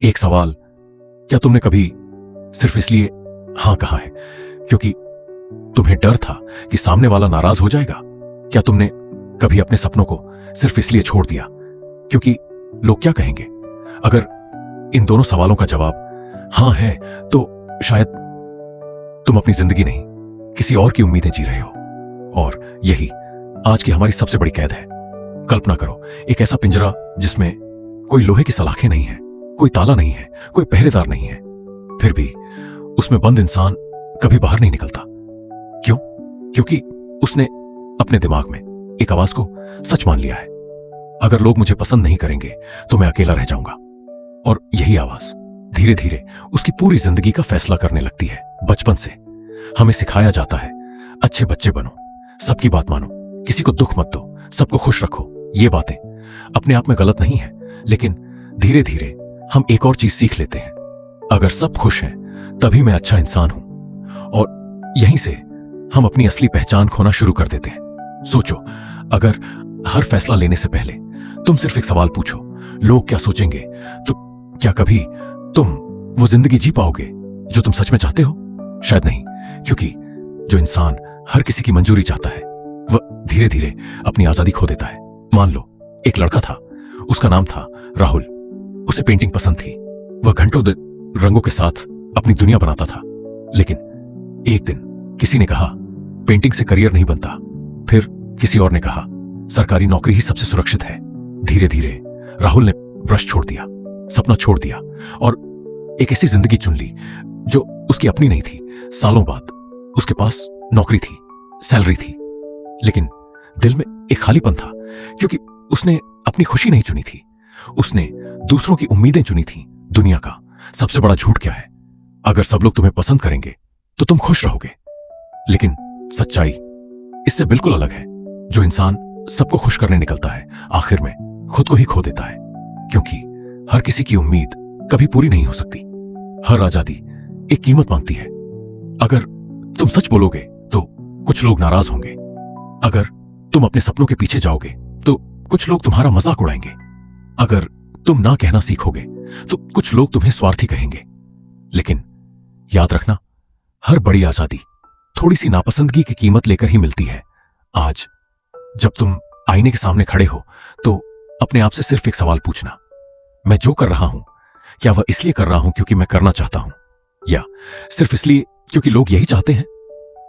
एक सवाल, क्या तुमने कभी सिर्फ इसलिए हां कहा है क्योंकि तुम्हें डर था कि सामने वाला नाराज हो जाएगा? क्या तुमने कभी अपने सपनों को सिर्फ इसलिए छोड़ दिया क्योंकि लोग क्या कहेंगे? अगर इन दोनों सवालों का जवाब हां है तो शायद तुम अपनी जिंदगी नहीं, किसी और की उम्मीदें जी रहे हो। और यही आज की हमारी सबसे बड़ी कैद है। कल्पना करो, एक ऐसा पिंजरा जिसमें कोई लोहे की सलाखें नहीं है, कोई ताला नहीं है, कोई पहरेदार नहीं है, फिर भी उसमें बंद इंसान कभी बाहर नहीं निकलता। क्यों? क्योंकि उसने अपने दिमाग में एक आवाज को सच मान लिया है, अगर लोग मुझे पसंद नहीं करेंगे तो मैं अकेला रह जाऊंगा। और यही आवाज धीरे धीरे उसकी पूरी जिंदगी का फैसला करने लगती है। बचपन से हमें सिखाया जाता है, अच्छे बच्चे बनो, सबकी बात मानो, किसी को दुख मत दो, सबको खुश रखो। ये बातें अपने आप में गलत नहीं है, लेकिन धीरे धीरे हम एक और चीज सीख लेते हैं, अगर सब खुश हैं तभी मैं अच्छा इंसान हूं। और यहीं से हम अपनी असली पहचान खोना शुरू कर देते हैं। सोचो, अगर हर फैसला लेने से पहले तुम सिर्फ एक सवाल पूछो, लोग क्या सोचेंगे, तो क्या कभी तुम वो जिंदगी जी पाओगे जो तुम सच में चाहते हो? शायद नहीं, क्योंकि जो इंसान हर किसी की मंजूरी चाहता है वह धीरे धीरे अपनी आजादी खो देता है। मान लो एक लड़का था, उसका नाम था राहुल। उसे पेंटिंग पसंद थी, वह घंटों रंगों के साथ अपनी दुनिया बनाता था। लेकिन एक दिन किसी ने कहा पेंटिंग से करियर नहीं बनता, फिर किसी और ने कहा सरकारी नौकरी ही सबसे सुरक्षित है। धीरे धीरे राहुल ने ब्रश छोड़ दिया, सपना छोड़ दिया और एक ऐसी जिंदगी चुन ली जो उसकी अपनी नहीं थी। सालों बाद उसके पास नौकरी थी, सैलरी थी, लेकिन दिल में एक खालीपन था, क्योंकि उसने अपनी खुशी नहीं चुनी थी, उसने दूसरों की उम्मीदें चुनी थी। दुनिया का सबसे बड़ा झूठ क्या है? अगर सब लोग तुम्हें पसंद करेंगे तो तुम खुश रहोगे, लेकिन सच्चाई इससे बिल्कुल अलग है। जो इंसान सबको खुश करने निकलता है आखिर में खुद को ही खो देता है, क्योंकि हर किसी की उम्मीद कभी पूरी नहीं हो सकती। हर आजादी एक कीमत मांगती है। अगर तुम सच बोलोगे तो कुछ लोग नाराज होंगे, अगर तुम अपने सपनों के पीछे जाओगे तो कुछ लोग तुम्हारा मजाक उड़ाएंगे, अगर तुम ना कहना सीखोगे तो कुछ लोग तुम्हें स्वार्थी कहेंगे। लेकिन याद रखना, हर बड़ी आजादी थोड़ी सी नापसंदगी की कीमत लेकर ही मिलती है। आज जब तुम आईने के सामने खड़े हो तो अपने आप से सिर्फ एक सवाल पूछना, मैं जो कर रहा हूं क्या वह इसलिए कर रहा हूं क्योंकि मैं करना चाहता हूं, या सिर्फ इसलिए क्योंकि लोग यही चाहते हैं?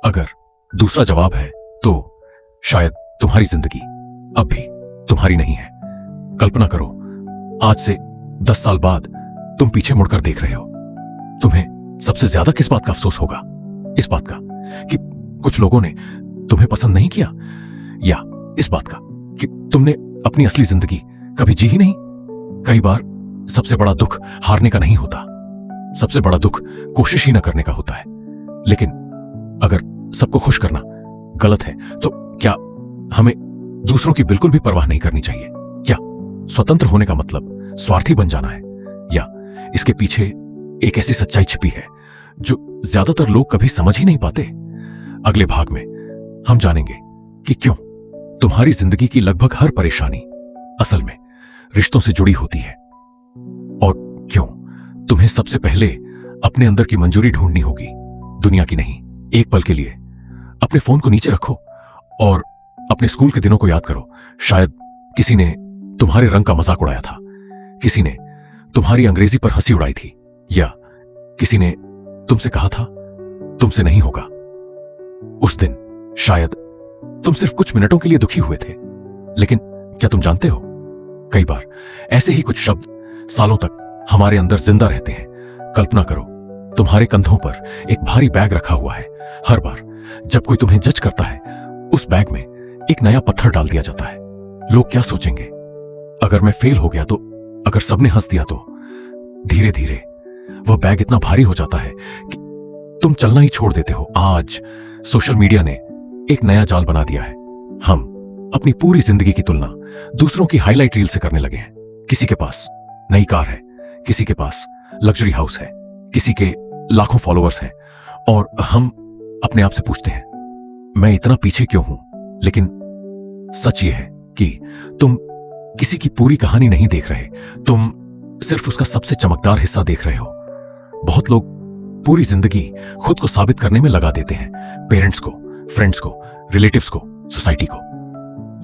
अगर दूसरा जवाब है तो शायद तुम्हारी जिंदगी अब भी तुम्हारी नहीं है। कल्पना करो, आज से 10 साल बाद तुम पीछे मुड़कर देख रहे हो। तुम्हें सबसे ज्यादा किस बात का अफसोस होगा? इस बात का कि कुछ लोगों ने तुम्हें पसंद नहीं किया, या इस बात का कि तुमने अपनी असली जिंदगी कभी जी ही नहीं? कई बार सबसे बड़ा दुख हारने का नहीं होता, सबसे बड़ा दुख कोशिश ही न करने का होता है। लेकिन अगर सबको खुश करना गलत है तो क्या हमें दूसरों की बिल्कुल भी परवाह नहीं करनी चाहिए? क्या स्वतंत्र होने का मतलब स्वार्थी बन जाना है, या इसके पीछे एक ऐसी सच्चाई छिपी है जो ज्यादातर लोग कभी समझ ही नहीं पाते? अगले भाग में हम जानेंगे कि क्यों तुम्हारी जिंदगी की लगभग हर परेशानी असल में रिश्तों से जुड़ी होती है, और क्यों तुम्हें सबसे पहले अपने अंदर की मंजूरी ढूंढनी होगी, दुनिया की नहीं। एक पल के लिए अपने फोन को नीचे रखो और अपने स्कूल के दिनों को याद करो। शायद किसी ने तुम्हारे रंग का मजाक उड़ाया था, किसी ने तुम्हारी अंग्रेजी पर हंसी उड़ाई थी, या किसी ने तुमसे कहा था तुमसे नहीं होगा। उस दिन शायद तुम सिर्फ कुछ मिनटों के लिए दुखी हुए थे, लेकिन क्या तुम जानते हो, कई बार ऐसे ही कुछ शब्द सालों तक हमारे अंदर जिंदा रहते हैं। कल्पना करो, तुम्हारे कंधों पर एक भारी बैग रखा हुआ है। हर बार जब कोई तुम्हें जज करता है, उस बैग में एक नया पत्थर डाल दिया जाता है। लोग क्या सोचेंगे? अगर मैं फेल हो गया तो, अगर सबने हंस दिया तो? धीरे धीरे वह बैग इतना भारी हो जाता है कि तुम चलना ही छोड़ देते हो। आज सोशल मीडिया ने एक नया जाल बना दिया है। हम अपनी पूरी जिंदगी की तुलना दूसरों की हाईलाइट रील से करने लगे हैं। किसी के पास नई कार है, किसी के पास लग्जरी हाउस है, किसी के लाखों फॉलोअर्स हैं, और हम अपने आप से पूछते हैं मैं इतना पीछे क्यों हूं? लेकिन सच यह है कि तुम किसी की पूरी कहानी नहीं देख रहे, तुम सिर्फ उसका सबसे चमकदार हिस्सा देख रहे हो। बहुत लोग पूरी जिंदगी खुद को साबित करने में लगा देते हैं, पेरेंट्स को, फ्रेंड्स को, रिलेटिव्स को, सोसाइटी को।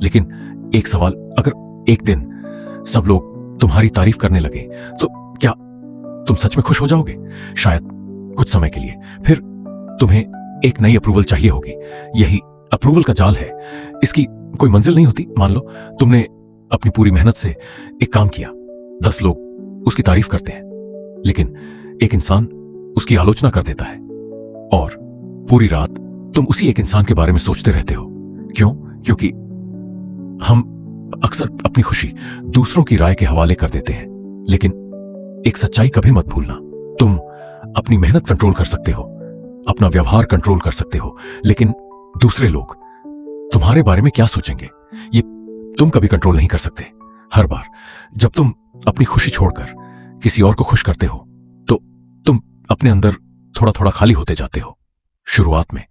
लेकिन एक सवाल, अगर एक दिन सब लोग तुम्हारी तारीफ करने लगे तो क्या तुम सच में खुश हो जाओगे? शायद कुछ समय के लिए। फिर तुम्हें एक नई अप्रूवल चाहिए होगी। यही अप्रूवल का जाल है। इसकी कोई मंजिल नहीं होती। मान लो तुमने अपनी पूरी मेहनत से एक काम किया, 10 लोग उसकी तारीफ करते हैं, लेकिन एक इंसान उसकी आलोचना कर देता है और पूरी रात तुम उसी एक इंसान के बारे में सोचते रहते हो। क्यों? क्योंकि हम अक्सर अपनी खुशी दूसरों की राय के हवाले कर देते हैं। लेकिन एक सच्चाई कभी मत भूलना, तुम अपनी मेहनत कंट्रोल कर सकते हो, अपना व्यवहार कंट्रोल कर सकते हो, लेकिन दूसरे लोग तुम्हारे बारे में क्या सोचेंगे ये तुम कभी कंट्रोल नहीं कर सकते। हर बार जब तुम अपनी खुशी छोड़कर किसी और को खुश करते हो तो तुम अपने अंदर थोड़ा थोड़ा खाली होते जाते हो। शुरुआत में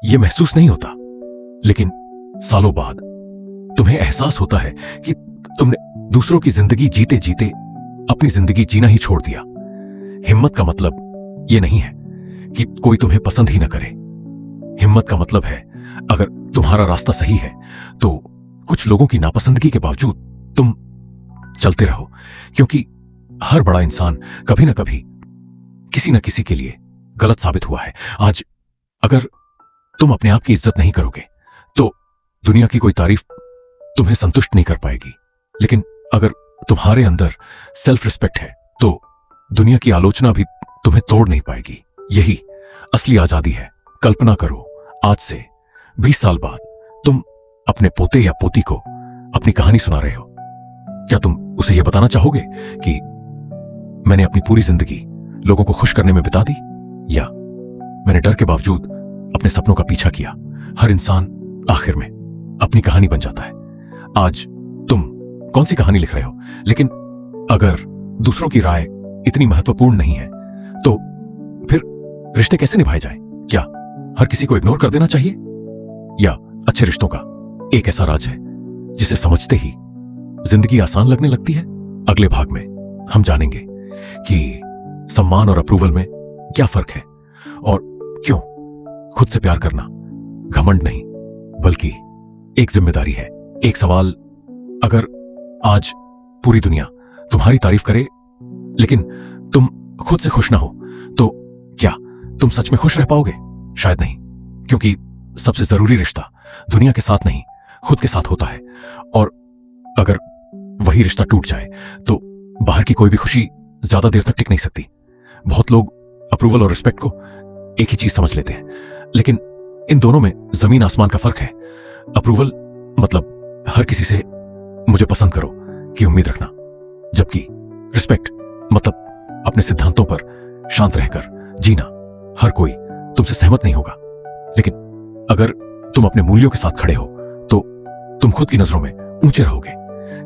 यह महसूस नहीं होता, लेकिन सालों बाद तुम्हें एहसास होता है कि तुमने दूसरों की जिंदगी जीते जीते अपनी जिंदगी जीना ही छोड़ दिया। हिम्मत का मतलब यह नहीं है कि कोई तुम्हें पसंद ही न करे। हिम्मत का मतलब है अगर तुम्हारा रास्ता सही है तो कुछ लोगों की नापसंदगी के बावजूद तुम चलते रहो, क्योंकि हर बड़ा इंसान कभी ना कभी किसी न किसी के लिए गलत साबित हुआ है। आज अगर तुम अपने आप की इज्जत नहीं करोगे तो दुनिया की कोई तारीफ तुम्हें संतुष्ट नहीं कर पाएगी, लेकिन अगर तुम्हारे अंदर सेल्फ रिस्पेक्ट है तो दुनिया की आलोचना भी तुम्हें तोड़ नहीं पाएगी। यही असली आजादी है। कल्पना करो, आज से 20 साल बाद तुम अपने पोते या पोती को अपनी कहानी सुना रहे हो। क्या तुम उसे यह बताना चाहोगे कि मैंने अपनी पूरी जिंदगी लोगों को खुश करने में बिता दी, या मैंने डर के बावजूद अपने सपनों का पीछा किया? हर इंसान आखिर में अपनी कहानी बन जाता है। आज तुम कौन सी कहानी लिख रहे हो? लेकिन अगर दूसरों की राय इतनी महत्वपूर्ण नहीं है तो फिर रिश्ते कैसे निभाए जाएं? क्या हर किसी को इग्नोर कर देना चाहिए, या अच्छे रिश्तों का एक ऐसा राज है जिसे समझते ही जिंदगी आसान लगने लगती है? अगले भाग में हम जानेंगे कि सम्मान और अप्रूवल में क्या फर्क है और क्यों खुद से प्यार करना घमंड नहीं बल्कि एक जिम्मेदारी है। एक सवाल, अगर आज पूरी दुनिया तुम्हारी तारीफ करे लेकिन तुम खुद से खुश ना हो तो क्या तुम सच में खुश रह पाओगे? शायद नहीं, क्योंकि सबसे जरूरी रिश्ता दुनिया के साथ नहीं खुद के साथ होता है, और अगर वही रिश्ता टूट जाए तो बाहर की कोई भी खुशी ज्यादा देर तक टिक नहीं सकती। बहुत लोग अप्रूवल और रिस्पेक्ट को एक ही चीज समझ लेते हैं, लेकिन इन दोनों में जमीन आसमान का फर्क है। अप्रूवल मतलब हर किसी से मुझे पसंद करो की उम्मीद रखना, जबकि रिस्पेक्ट मतलब अपने सिद्धांतों पर शांत रहकर जीना। हर कोई तुमसे सहमत नहीं होगा, लेकिन अगर तुम अपने मूल्यों के साथ खड़े हो तो तुम खुद की नजरों में ऊंचे रहोगे।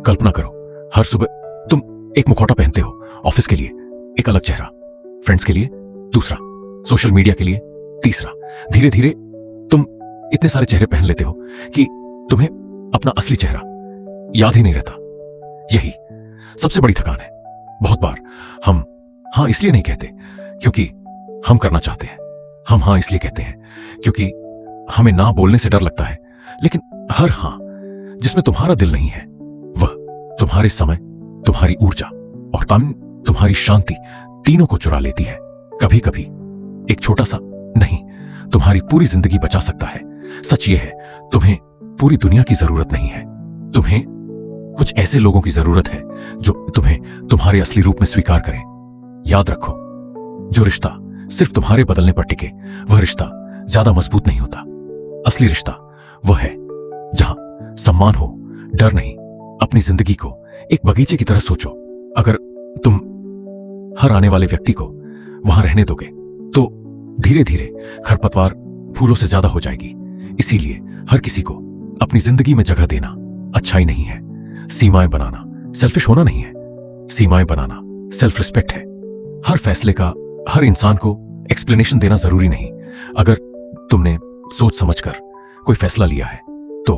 कल्पना करो, हर सुबह तुम एक मुखौटा पहनते हो, ऑफिस के लिए एक अलग चेहरा, फ्रेंड्स के लिए दूसरा, सोशल मीडिया के लिए तीसरा। धीरे धीरे तुम इतने सारे चेहरे पहन लेते हो कि तुम्हें अपना असली चेहरा याद ही नहीं रहता। यही सबसे बड़ी थकान है। बहुत बार हम हां इसलिए नहीं कहते क्योंकि हम करना चाहते हैं, हम हां इसलिए कहते हैं क्योंकि हमें ना बोलने से डर लगता है। लेकिन हर हां जिसमें तुम्हारा दिल नहीं है वह तुम्हारे समय, तुम्हारी ऊर्जा और तुम्हारी शांति तीनों को चुरा लेती है। कभी कभी एक छोटा सा नहीं तुम्हारी पूरी जिंदगी बचा सकता है। सच ये है, तुम्हें पूरी दुनिया की जरूरत नहीं है, तुम्हें कुछ ऐसे लोगों की जरूरत है जो तुम्हें तुम्हारे असली रूप में स्वीकार करें। याद रखो, जो रिश्ता सिर्फ तुम्हारे बदलने पर टिके वह रिश्ता ज्यादा मजबूत नहीं होता। असली रिश्ता वह है जहां सम्मान हो, डर नहीं। अपनी जिंदगी को एक बगीचे की तरह सोचो। अगर तुम हर आने वाले व्यक्ति को वहां रहने दोगे तो धीरे धीरे खरपतवार फूलों से ज्यादा हो जाएगी। इसीलिए हर किसी को अपनी जिंदगी में जगह देना अच्छाई नहीं है, सीमाएं बनाना सेल्फिश होना नहीं है, सीमाएं बनाना सेल्फ रिस्पेक्ट है। हर फैसले का हर इंसान को एक्सप्लेनेशन देना जरूरी नहीं। अगर तुमने सोच समझकर कोई फैसला लिया है तो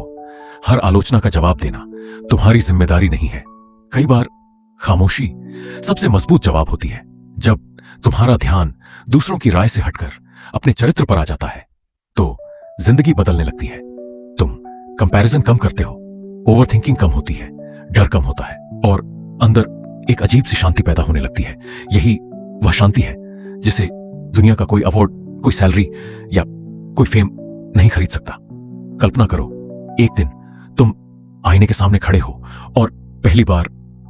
हर आलोचना का जवाब देना तुम्हारी जिम्मेदारी नहीं है। कई बार खामोशी सबसे मजबूत जवाब होती है। जब तुम्हारा ध्यान दूसरों की राय से हटकर अपने चरित्र पर आ जाता है तो जिंदगी बदलने लगती है। तुम कंपैरिजन कम करते हो, ओवरथिंकिंग कम होती है, डर कम होता है और अंदर एक अजीब सी शांति पैदा होने लगती है। यही वह शांति है जिसे दुनिया का कोई अवार्ड, कोई सैलरी या कोई फेम नहीं खरीद सकता। कल्पना करो, एक दिन तुम आईने के सामने खड़े हो और पहली बार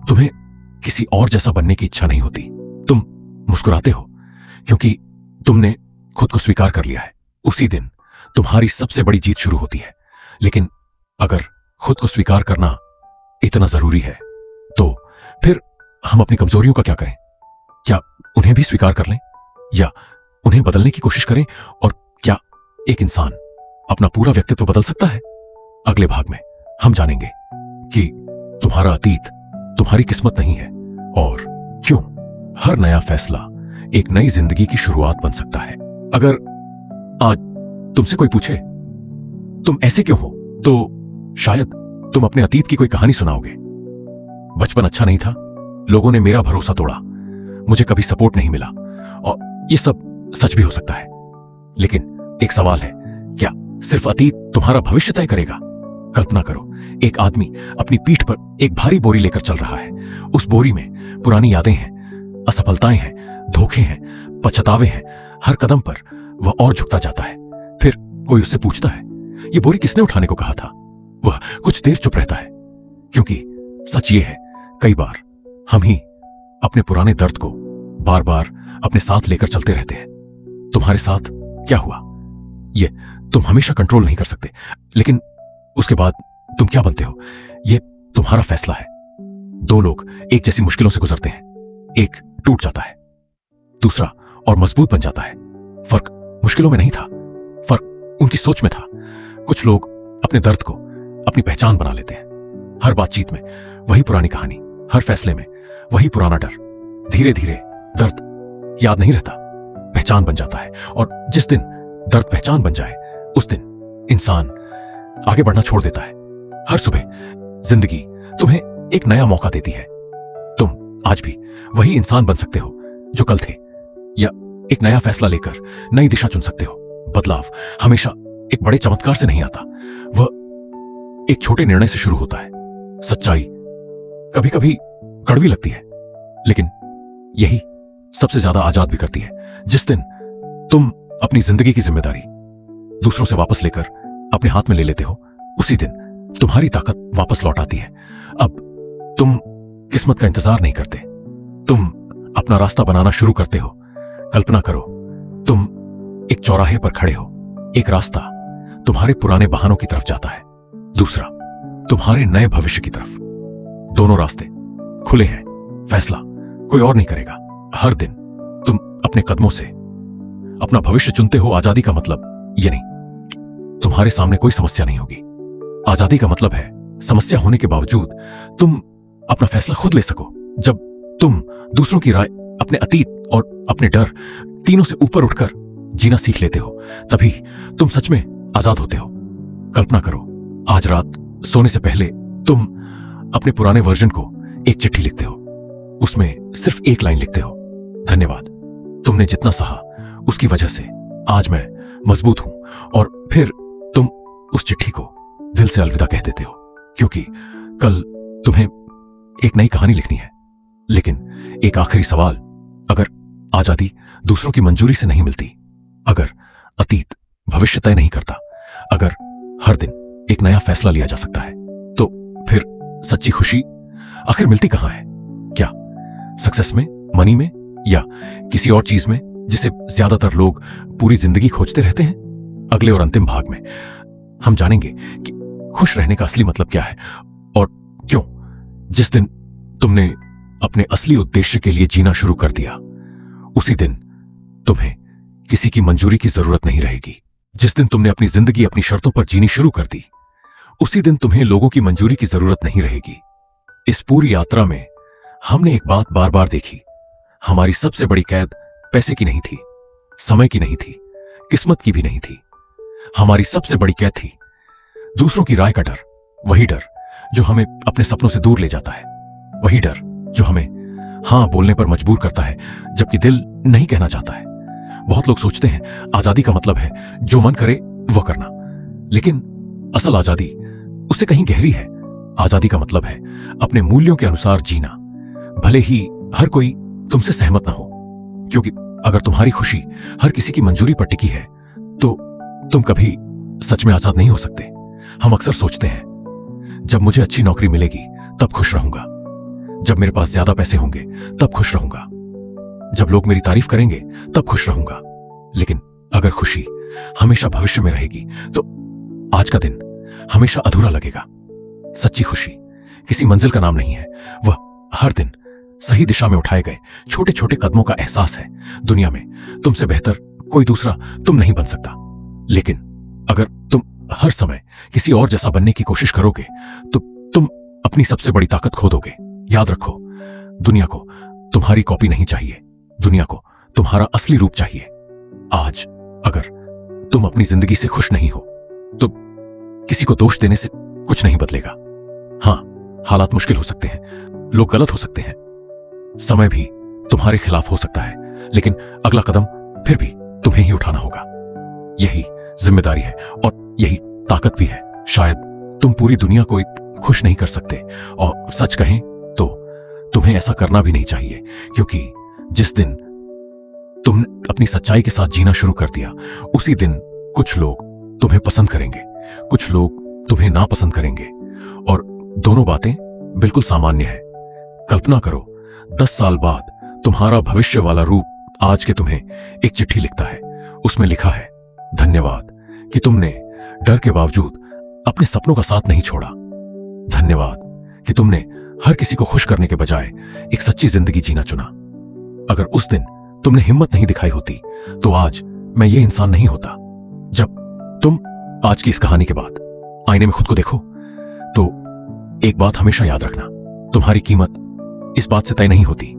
तुम्हें किसी और जैसा बनने की इच्छा नहीं होती। तुम मुस्कुराते हो क्योंकि तुमने खुद को स्वीकार कर लिया है। उसी दिन तुम्हारी सबसे बड़ी जीत शुरू होती है। लेकिन अगर खुद को स्वीकार करना इतना जरूरी है तो फिर हम अपनी कमजोरियों का क्या करें? क्या उन्हें भी स्वीकार कर लें या उन्हें बदलने की कोशिश करें? और क्या एक इंसान अपना पूरा व्यक्तित्व बदल सकता है? अगले भाग में हम जानेंगे कि तुम्हारा अतीत तुम्हारी किस्मत नहीं है और क्यों हर नया फैसला एक नई जिंदगी की शुरुआत बन सकता है। अगर आज तुमसे कोई पूछे तुम ऐसे क्यों हो, तो शायद तुम अपने अतीत की कोई कहानी सुनाओगे। बचपन अच्छा नहीं था, लोगों ने मेरा भरोसा तोड़ा, मुझे कभी सपोर्ट नहीं मिला, और ये सब सच भी हो सकता है। लेकिन एक सवाल है, क्या सिर्फ अतीत तुम्हारा भविष्य तय करेगा? कल्पना करो, एक आदमी अपनी पीठ पर एक भारी बोरी लेकर चल रहा है। उस बोरी में पुरानी यादें हैं, असफलताएं हैं, धोखे हैं, पछतावे हैं। हर कदम पर वह और झुकता जाता है। फिर कोई उससे पूछता है, ये बोरी किसने उठाने को कहा था? वह कुछ देर चुप रहता है, क्योंकि सच ये है, कई बार हम ही अपने पुराने दर्द को बार बार अपने साथ लेकर चलते रहते हैं। तुम्हारे साथ क्या हुआ ये तुम हमेशा कंट्रोल नहीं कर सकते, लेकिन उसके बाद तुम क्या बनते हो ये तुम्हारा फैसला है। दो लोग एक जैसी मुश्किलों से गुजरते हैं, एक टूट जाता है, दूसरा और मजबूत बन जाता है। फर्क मुश्किलों में नहीं था, फर्क उनकी सोच में था। कुछ लोग अपने दर्द को अपनी पहचान बना लेते हैं। हर बातचीत में वही पुरानी कहानी, हर फैसले में वही पुराना डर। धीरे धीरे दर्द याद नहीं रहता, पहचान बन जाता है। और जिस दिन दर्द पहचान बन जाए उस दिन इंसान आगे बढ़ना छोड़ देता है। हर सुबह जिंदगी तुम्हें एक नया मौका देती है। तुम आज भी वही इंसान बन सकते हो जो कल थे, या एक नया फैसला लेकर नई दिशा चुन सकते हो। बदलाव हमेशा एक बड़े चमत्कार से नहीं आता, वह एक छोटे निर्णय से शुरू होता है। सच्चाई कभी कभी कड़वी लगती है, लेकिन यही सबसे ज्यादा आजाद भी करती है। जिस दिन तुम अपनी जिंदगी की जिम्मेदारी दूसरों से वापस लेकर अपने हाथ में ले लेते हो, उसी दिन तुम्हारी ताकत वापस लौट आती है। अब तुम किस्मत का इंतजार नहीं करते, तुम अपना रास्ता बनाना शुरू करते हो। कल्पना करो, तुम एक चौराहे पर खड़े हो। एक रास्ता तुम्हारे पुराने बहानों की तरफ जाता है, दूसरा तुम्हारे नए भविष्य की तरफ। दोनों रास्ते खुले हैं, फैसला कोई और नहीं करेगा। हर दिन तुम अपने कदमों से अपना भविष्य चुनते हो। आजादी का मतलब यह नहीं तुम्हारे सामने कोई समस्या नहीं होगी। आजादी का मतलब है समस्या होने के बावजूद तुम अपना फैसला खुद ले सको। जब तुम दूसरों की राय, अपने अतीत और अपने डर तीनों से ऊपर उठकर जीना सीख लेते हो, तभी तुम सच में आजाद होते हो। कल्पना करो, आज रात सोने से पहले तुम अपने पुराने वर्जन को एक चिट्ठी लिखते हो। उसमें सिर्फ एक लाइन लिखते हो, धन्यवाद, तुमने जितना सहा उसकी वजह से आज मैं मजबूत हूं। और फिर तुम उस चिट्ठी को दिल से अलविदा कह देते हो, क्योंकि कल तुम्हें एक नई कहानी लिखनी है। लेकिन एक आखिरी सवाल, अगर आजादी दूसरों की मंजूरी से नहीं मिलती, अगर अतीत भविष्य तय नहीं करता, अगर हर दिन एक नया फैसला लिया जा सकता है, तो फिर सच्ची खुशी आखिर मिलती कहां है? क्या सक्सेस में, मनी में, या किसी और चीज में जिसे ज्यादातर लोग पूरी जिंदगी खोजते रहते हैं? अगले और अंतिम भाग में हम जानेंगे कि खुश रहने का असली मतलब क्या है और क्यों जिस दिन तुमने अपने असली उद्देश्य के लिए जीना शुरू कर दिया, उसी दिन तुम्हें किसी की मंजूरी की जरूरत नहीं रहेगी। जिस दिन तुमने अपनी जिंदगी अपनी शर्तों पर जीनी शुरू कर दी, उसी दिन तुम्हें लोगों की मंजूरी की जरूरत नहीं रहेगी। इस पूरी यात्रा में हमने एक बात बार बार देखी, हमारी सबसे बड़ी कैद पैसे की नहीं थी, समय की नहीं थी, किस्मत की भी नहीं थी। हमारी सबसे बड़ी कैद थी दूसरों की राय का डर। वही डर जो हमें अपने सपनों से दूर ले जाता है, वही डर जो हमें हां बोलने पर मजबूर करता है जबकि दिल नहीं कहना चाहता है। बहुत लोग सोचते हैं आजादी का मतलब है जो मन करे वो करना, लेकिन असल आजादी उससे कहीं गहरी है। आजादी का मतलब है अपने मूल्यों के अनुसार जीना, भले ही हर कोई तुमसे सहमत ना हो, क्योंकि अगर तुम्हारी खुशी हर किसी की मंजूरी पर टिकी है तो तुम कभी सच में आजाद नहीं हो सकते। हम अक्सर सोचते हैं जब मुझे अच्छी नौकरी मिलेगी तब खुश रहूंगा, जब मेरे पास ज्यादा पैसे होंगे तब खुश रहूंगा, जब लोग मेरी तारीफ करेंगे तब खुश रहूंगा। लेकिन अगर खुशी हमेशा भविष्य में रहेगी तो आज का दिन हमेशा अधूरा लगेगा। सच्ची खुशी किसी मंजिल का नाम नहीं है, वह हर दिन सही दिशा में उठाए गए छोटे छोटे कदमों का एहसास है। दुनिया में तुमसे बेहतर कोई दूसरा तुम नहीं बन सकता, लेकिन अगर तुम हर समय किसी और जैसा बनने की कोशिश करोगे तो तुम अपनी सबसे बड़ी ताकत खो दोगे। याद रखो, दुनिया को तुम्हारी कॉपी नहीं चाहिए, दुनिया को तुम्हारा असली रूप चाहिए। आज अगर तुम अपनी जिंदगी से खुश नहीं हो तो किसी को दोष देने से कुछ नहीं बदलेगा। हां, हालात मुश्किल हो सकते हैं, लोग गलत हो सकते हैं, समय भी तुम्हारे खिलाफ हो सकता है, लेकिन अगला कदम फिर भी तुम्हें ही उठाना होगा। यही जिम्मेदारी है और यही ताकत भी है। शायद तुम पूरी दुनिया को खुश नहीं कर सकते, और सच कहें तो तुम्हें ऐसा करना भी नहीं चाहिए, क्योंकि जिस दिन तुमने अपनी सच्चाई के साथ जीना शुरू कर दिया उसी दिन कुछ लोग तुम्हें पसंद करेंगे, कुछ लोग तुम्हें नापसंद करेंगे, और दोनों बातें बिल्कुल सामान्य है। कल्पना करो 10 साल बाद तुम्हारा भविष्य वाला रूप आज के तुम्हें एक चिट्ठी लिखता है। उसमें लिखा है, धन्यवाद कि तुमने डर के बावजूद अपने सपनों का साथ नहीं छोड़ा, धन्यवाद कि तुमने हर किसी को खुश करने के बजाय एक सच्ची जिंदगी जीना चुना। अगर उस दिन तुमने हिम्मत नहीं दिखाई होती तो आज मैं ये इंसान नहीं होता। जब तुम आज की इस कहानी के बाद आईने में खुद को देखो तो एक बात हमेशा याद रखना, तुम्हारी कीमत इस बात से तय नहीं होती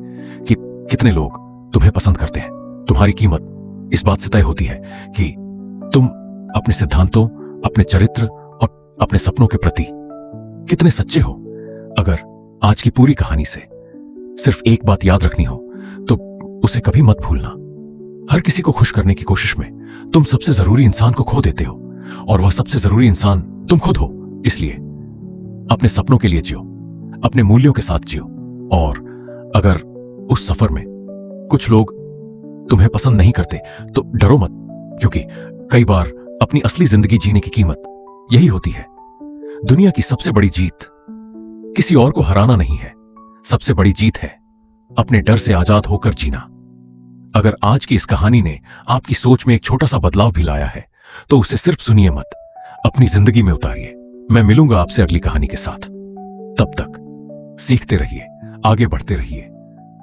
कि कितने लोग तुम्हें पसंद करते हैं, तुम्हारी कीमत इस बात से तय होती है कि तुम अपने सिद्धांतों, अपने चरित्र और अपने सपनों के प्रति कितने सच्चे हो। अगर आज की पूरी कहानी से सिर्फ एक बात याद रखनी हो तो उसे कभी मत भूलना, हर किसी को खुश करने की कोशिश में तुम सबसे जरूरी इंसान को खो देते हो, और वह सबसे जरूरी इंसान तुम खुद हो। इसलिए अपने सपनों के लिए जियो, अपने मूल्यों के साथ जियो, और अगर उस सफर में कुछ लोग तुम्हें पसंद नहीं करते तो डरो मत, क्योंकि कई बार अपनी असली जिंदगी जीने की कीमत यही होती है। दुनिया की सबसे बड़ी जीत किसी और को हराना नहीं है, सबसे बड़ी जीत है अपने डर से आजाद होकर जीना। अगर आज की इस कहानी ने आपकी सोच में एक छोटा सा बदलाव भी लाया है तो उसे सिर्फ सुनिए मत, अपनी जिंदगी में उतारिए। मैं मिलूंगा आपसे अगली कहानी के साथ, तब तक सीखते रहिए, आगे बढ़ते रहिए।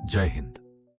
जय हिंद।